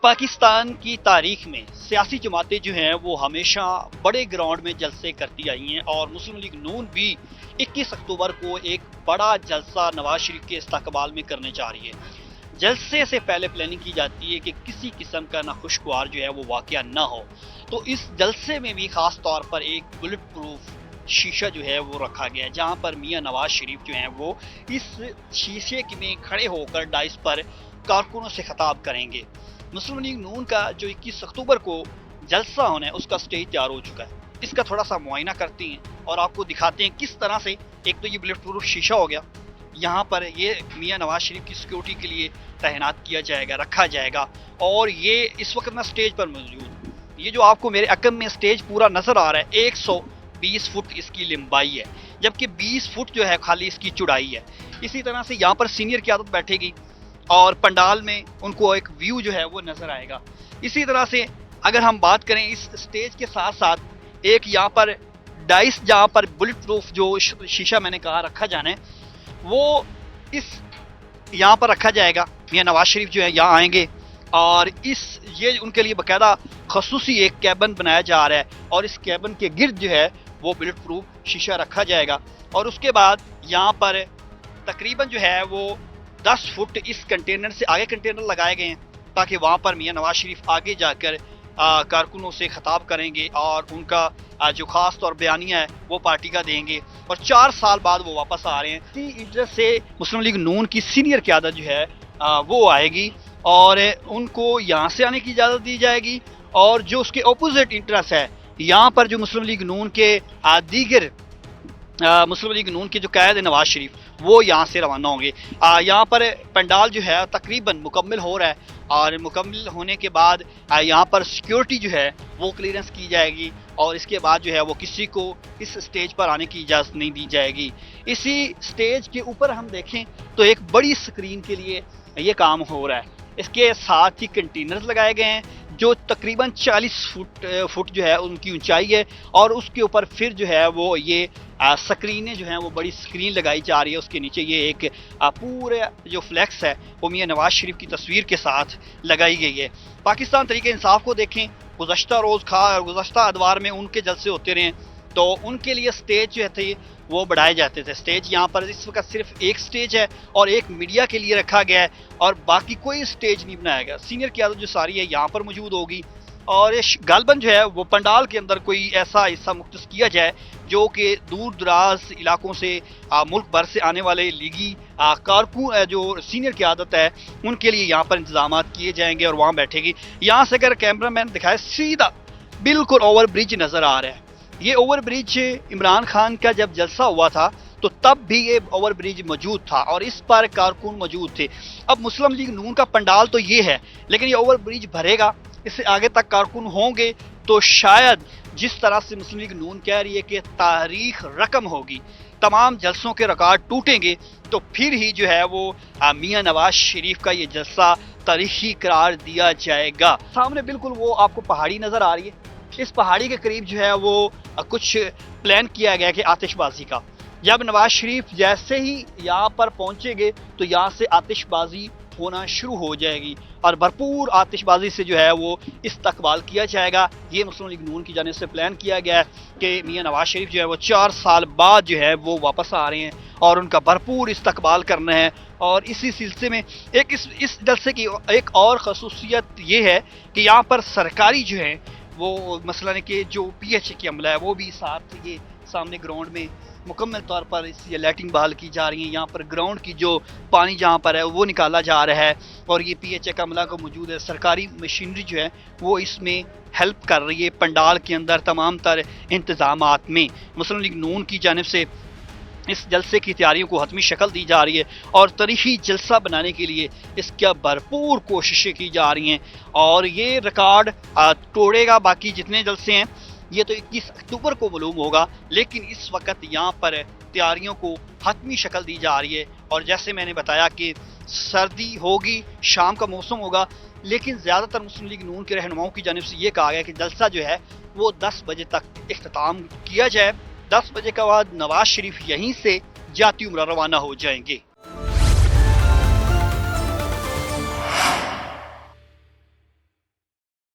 पाकिस्तान की तारीख में सियासी जमातें जो हैं वो हमेशा बड़े ग्राउंड में जलसे करती आई हैं और मुस्लिम लीग नून भी 21 अक्टूबर को एक बड़ा जलसा नवाज शरीफ के इस्तकबाल में करने जा रही है। जलसे से पहले प्लानिंग की जाती है कि किसी किस्म का नाखुशगवार जो है वो वाकया ना हो, तो इस जलसे में भी खास तौर पर एक बुलेट प्रूफ शीशा जो है वो रखा गया है, जहां पर मियां नवाज शरीफ जो हैं वो इस शीशे में खड़े होकर डाइस पर कारकुनों से खिताब करेंगे। मुस्लिम लीग नून का जो 21 अक्टूबर को जलसा होना है उसका स्टेज तैयार हो चुका है। इसका थोड़ा सा मुआयना करते हैं और आपको दिखाते हैं किस तरह से। एक तो ये बुलेट प्रूफ शीशा हो गया, यहाँ पर ये मियां नवाज शरीफ की सिक्योरिटी के लिए तैनात किया जाएगा, रखा जाएगा। और ये इस वक्त मैं स्टेज पर मौजूद, ये जो आपको मेरे अकम में स्टेज पूरा नजर आ रहा है, 120 फुट इसकी लंबाई है, जबकि 20 फुट जो है खाली इसकी चौड़ाई है। इसी तरह से यहाँ पर सीनियर क़यादत बैठेगी और पंडाल में उनको एक व्यू जो है वो नजर आएगा। इसी तरह से अगर हम बात करें इस स्टेज के साथ साथ एक यहाँ पर डाइस, जहाँ पर बुलेट प्रूफ जो शीशा मैंने कहा रखा जाना है, वो इस यहाँ पर रखा जाएगा। मियां नवाज शरीफ जो है यहाँ आएंगे और ये उनके लिए बाकायदा खसूसी एक कैबिन बनाया जा रहा है और इस कैबिन के गिर्द जो है वो बुलेट प्रूफ शीशा रखा जाएगा। और उसके बाद यहाँ पर तकरीबन जो है वो 10 फुट इस कंटेनर से आगे कंटेनर लगाए गए हैं, ताकि वहाँ पर मियां नवाज शरीफ आगे जाकर कारकुनों से खिताब करेंगे और उनका जो खास तौर बयानिया है वो पार्टी का देंगे और 4 साल बाद वो वापस आ रहे हैं। इसी इंटरेस्ट से मुस्लिम लीग नून की सीनियर क़यादत जो है वो आएगी और उनको यहाँ से आने की इजाज़त दी जाएगी। और जो उसके अपोजिट इंटरेस्ट है, यहाँ पर जो मुस्लिम लीग नून के दीगर मुस्लिम लीग नून के जो कायद नवाज शरीफ वो यहाँ से रवाना होंगे। यहाँ पर पंडाल जो है तकरीबन मुकम्मल हो रहा है और मुकम्मल होने के बाद यहाँ पर सिक्योरिटी जो है वो क्लियरेंस की जाएगी और इसके बाद जो है वो किसी को इस स्टेज पर आने की इजाज़त नहीं दी जाएगी। इसी स्टेज के ऊपर हम देखें तो एक बड़ी स्क्रीन के लिए ये काम हो रहा है। इसके साथ ही कंटेनर्स लगाए गए हैं जो तकरीबन 40 फुट जो है उनकी ऊंचाई है और उसके ऊपर फिर जो है वो ये स्क्रीनें जो हैं वो बड़ी स्क्रीन लगाई जा रही है। उसके नीचे ये एक पूरे जो फ्लैक्स है वो मियां नवाज शरीफ की तस्वीर के साथ लगाई गई है। पाकिस्तान तरीके इंसाफ को देखें, गुज़श्ता अदवार में उनके जलसे होते रहे तो उनके लिए स्टेज जो थे वो बढ़ाए जाते थे। स्टेज यहाँ पर इस वक्त सिर्फ एक स्टेज है और एक मीडिया के लिए रखा गया है और बाकी कोई स्टेज नहीं बनाया गया। सीनियर क़यादत जो सारी है यहाँ पर मौजूद होगी और गालबन जो है वो पंडाल के अंदर कोई ऐसा हिस्सा मुख्तस किया जाए जो कि दूर दराज इलाकों से मुल्क भर से आने वाले लीगी कारकुन जो सीनियर क़यादत है उनके लिए यहाँ पर इंतजाम किए जाएंगे और वहाँ बैठेगी। यहाँ से अगर कैमरा मैन दिखाए, सीधा बिल्कुल ओवर ब्रिज नज़र आ रहा है। ये ओवर ब्रिज इमरान खान का जब जलसा हुआ था तो तब भी ये ओवर ब्रिज मौजूद था और इस पर कारकुन मौजूद थे। अब मुस्लिम लीग नून का पंडाल तो ये है, लेकिन ये ओवर ब्रिज भरेगा, इससे आगे तक कारकुन होंगे तो शायद जिस तरह से मुस्लिम लीग नून कह रही है कि तारीख रकम होगी, तमाम जलसों के रिकॉर्ड टूटेंगे, तो फिर ही जो है वो मियां नवाज शरीफ का ये जलसा तारीखी करार दिया जाएगा। सामने बिल्कुल वो आपको पहाड़ी नज़र आ रही है, इस पहाड़ी के करीब जो है वो कुछ प्लान किया गया कि आतिशबाजी का। जब नवाज शरीफ जैसे ही यहाँ पर पहुँचेंगे तो यहाँ से आतिशबाजी होना शुरू हो जाएगी और भरपूर आतिशबाजी से जो है वो इस्तकबाल किया जाएगा। ये मुस्लिम लीग नून की जानिब से प्लान किया गया है कि मियां नवाज शरीफ जो है वो 4 साल बाद जो है वो वापस आ रहे हैं और उनका भरपूर इस्तकबाल करना है। और इसी सिलसिले में एक इस जलसे की एक और खसूसियत ये है कि यहाँ पर सरकारी जो है वो मसलन कि जो PHA की अमला है वो भी साथ ये सामने ग्राउंड में मुकम्मल तौर पर इस ये लाइटिंग बहाल की जा रही है। यहाँ पर ग्राउंड की जो पानी जहाँ पर है वो निकाला जा रहा है और ये PHA का अमला को मौजूद है। सरकारी मशीनरी जो है वो इसमें हेल्प कर रही है पंडाल के अंदर तमाम तर इंतजामात में। मुस्लिम लीग नून की जानिब से इस जलसे की तैयारियों को हतमी शक्ल दी जा रही है और तारीखी जलसा बनाने के लिए इसका भरपूर कोशिशें की जा रही हैं और ये रिकॉर्ड तोड़ेगा बाकी जितने जलसे हैं। ये तो 21 अक्टूबर को मालूम होगा, लेकिन इस वक्त यहाँ पर तैयारियों को हतमी शक्ल दी जा रही है। और जैसे मैंने बताया कि सर्दी होगी, शाम का मौसम होगा, लेकिन ज़्यादातर मुस्लिम लीग नून के रहनुमाओं की जानिब से ये कहा गया कि जलसा जो है वो 10 बजे तक इख्तिताम किया जाए। 10 बजे के बाद नवाज शरीफ यहीं से जाती उम्र रवाना हो जाएंगे।